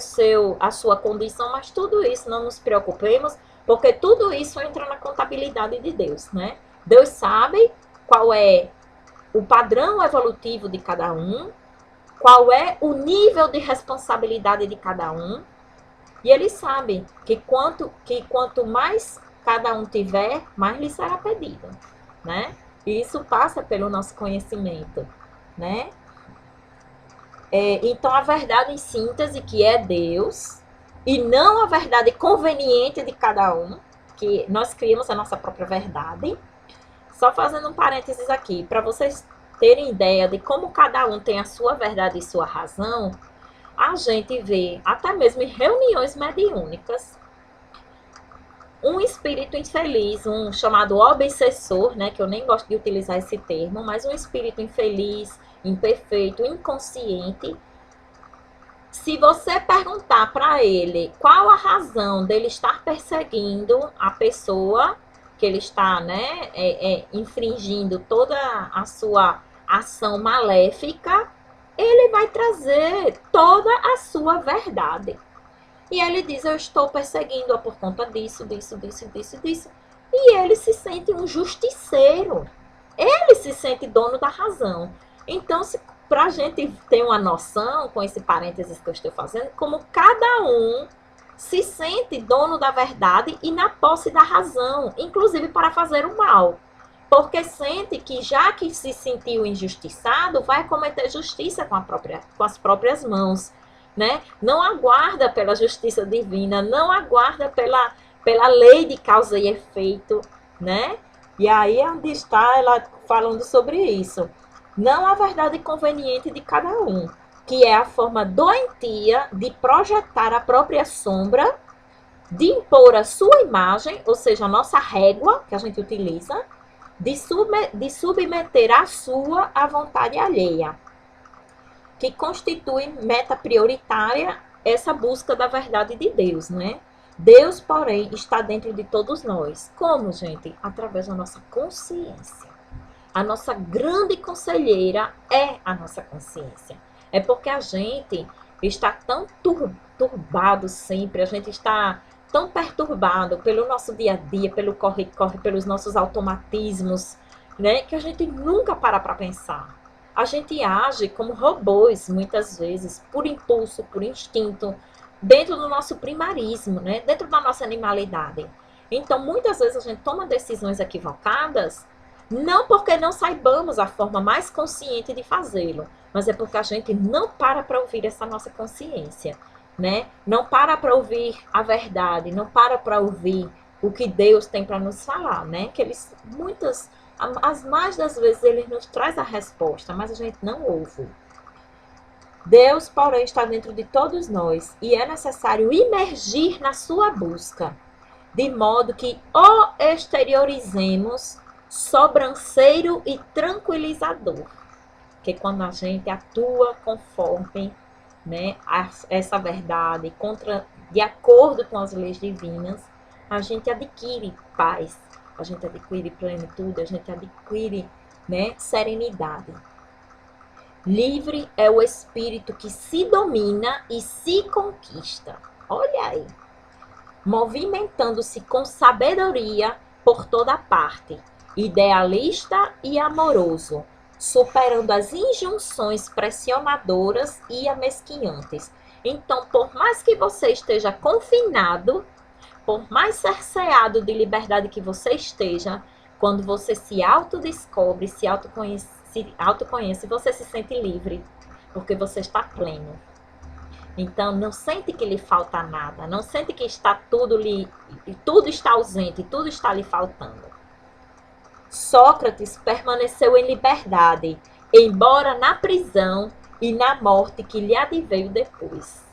a sua condição, mas tudo isso não nos preocupemos, porque tudo isso entra na contabilidade de Deus, né? Deus sabe qual é o padrão evolutivo de cada um, qual é o nível de responsabilidade de cada um, e ele sabe que quanto mais cada um tiver, mais lhe será pedido, né? E isso passa pelo nosso conhecimento, né? Então, a verdade em síntese, que é Deus, e não a verdade conveniente de cada um, que nós criamos a nossa própria verdade. Só fazendo um parênteses aqui, para vocês terem ideia de como cada um tem a sua verdade e sua razão, a gente vê, até mesmo em reuniões mediúnicas, um espírito infeliz, um chamado obsessor, né, que eu nem gosto de utilizar esse termo, mas um espírito infeliz, imperfeito, inconsciente. Se você perguntar para ele qual a razão dele estar perseguindo a pessoa que ele está, né, infringindo toda a sua ação maléfica, ele vai trazer toda a sua verdade. E ele diz: eu estou perseguindo-a por conta disso, disso, disso, disso, disso. E ele se sente um justiceiro. Ele se sente dono da razão. Então, para a gente ter uma noção, com esse parênteses que eu estou fazendo, como cada um se sente dono da verdade e na posse da razão, inclusive para fazer o mal. Porque sente que, já que se sentiu injustiçado, vai cometer justiça com as próprias mãos, né? Não aguarda pela justiça divina, não aguarda pela lei de causa e efeito, né? E aí é onde está ela falando sobre isso. Não a verdade conveniente de cada um, que é a forma doentia de projetar a própria sombra, de impor a sua imagem, ou seja, a nossa régua que a gente utiliza, de submeter a sua à vontade alheia, que constitui meta prioritária essa busca da verdade de Deus, né? Deus, porém, está dentro de todos nós. Como, gente? Através da nossa consciência. A nossa grande conselheira é a nossa consciência. É porque a gente está tão turbado sempre, a gente está tão perturbado pelo nosso dia a dia, pelo corre-corre, pelos nossos automatismos, né? Que a gente nunca para pensar. A gente age como robôs, muitas vezes, por impulso, por instinto, dentro do nosso primarismo, né? Dentro da nossa animalidade. Então, muitas vezes a gente toma decisões equivocadas, não porque não saibamos a forma mais consciente de fazê-lo, mas é porque a gente não para ouvir essa nossa consciência, né? Não para ouvir a verdade, não para ouvir o que Deus tem para nos falar, né? Que as mais das vezes ele nos traz a resposta, mas a gente não ouve. Deus, porém, está dentro de todos nós e é necessário imergir na sua busca, de modo que o exteriorizemos sobranceiro e tranquilizador. Que quando a gente atua conforme, né, essa verdade, de acordo com as leis divinas, a gente adquire paz, a gente adquire plenitude, a gente adquire, né, serenidade. Livre é o espírito que se domina e se conquista. Olha aí. Movimentando-se com sabedoria por toda parte, idealista e amoroso, superando as injunções pressionadoras e amesquinhantes. Então, por mais que você esteja confinado, por mais cerceado de liberdade que você esteja, quando você se autodescobre, se autoconhece, você se sente livre, porque você está pleno. Então, não sente que lhe falta nada, não sente que está tudo está ausente, tudo está lhe faltando. Sócrates permaneceu em liberdade, embora na prisão e na morte que lhe adveio depois.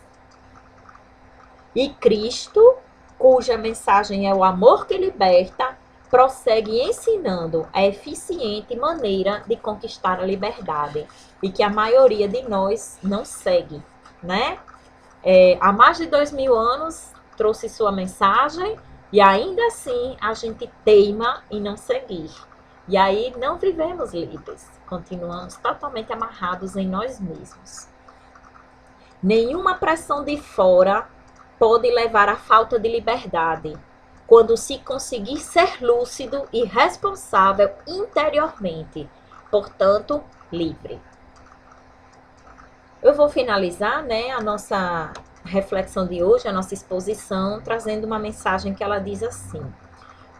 E Cristo, cuja mensagem é o amor que liberta, prossegue ensinando a eficiente maneira de conquistar a liberdade, e que a maioria de nós não segue, né? Há mais de 2000 anos trouxe sua mensagem e ainda assim a gente teima em não seguir. E aí não vivemos livres, continuamos totalmente amarrados em nós mesmos. Nenhuma pressão de fora pode levar à falta de liberdade, quando se conseguir ser lúcido e responsável interiormente, portanto, livre. Eu vou finalizar, né, a nossa reflexão de hoje, a nossa exposição, trazendo uma mensagem que ela diz assim: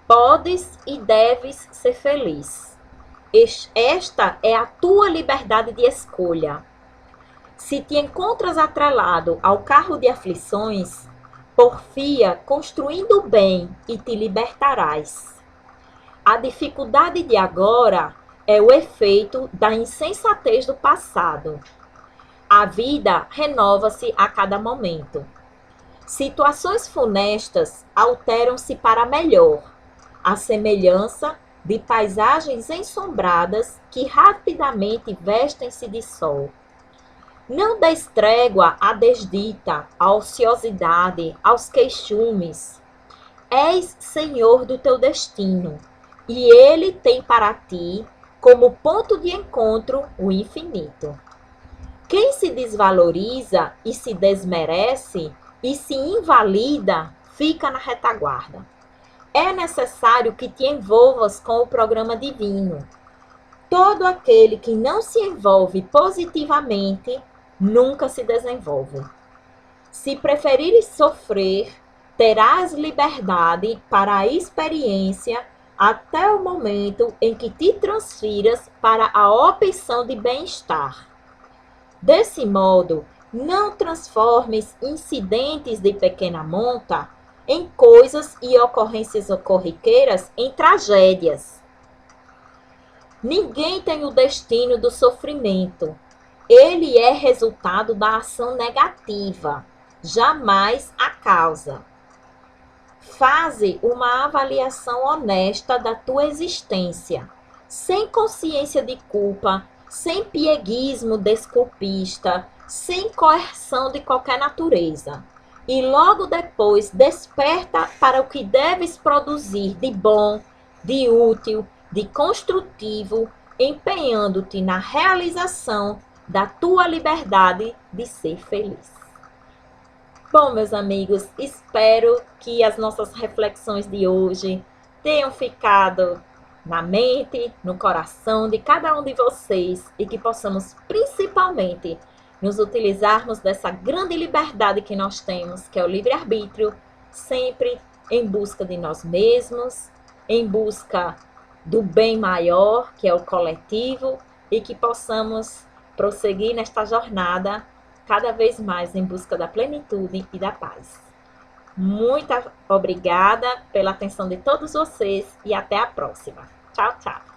podes e deves ser feliz. Esta é a tua liberdade de escolha. Se te encontras atrelado ao carro de aflições, porfia construindo o bem e te libertarás. A dificuldade de agora é o efeito da insensatez do passado. A vida renova-se a cada momento. Situações funestas alteram-se para melhor, à semelhança de paisagens ensombradas que rapidamente vestem-se de sol. Não des trégua à desdita, à ociosidade, aos queixumes. És senhor do teu destino, e ele tem para ti, como ponto de encontro, o infinito. Quem se desvaloriza e se desmerece e se invalida, fica na retaguarda. É necessário que te envolvas com o programa divino. Todo aquele que não se envolve positivamente, nunca se desenvolve. Se preferires sofrer, terás liberdade para a experiência até o momento em que te transfiras para a opção de bem-estar. Desse modo, não transformes incidentes de pequena monta em coisas e ocorrências corriqueiras em tragédias. Ninguém tem o destino do sofrimento. Ele é resultado da ação negativa, jamais a causa. Faze uma avaliação honesta da tua existência, sem consciência de culpa, sem pieguismo desculpista, sem coerção de qualquer natureza. E logo depois desperta para o que deves produzir de bom, de útil, de construtivo, empenhando-te na realização da tua liberdade de ser feliz. Bom, meus amigos, espero que as nossas reflexões de hoje tenham ficado na mente, no coração de cada um de vocês e que possamos principalmente nos utilizarmos dessa grande liberdade que nós temos, que é o livre-arbítrio, sempre em busca de nós mesmos, em busca do bem maior, que é o coletivo, e que possamos prosseguir nesta jornada cada vez mais em busca da plenitude e da paz. Muito obrigada pela atenção de todos vocês e até a próxima. Tchau, tchau.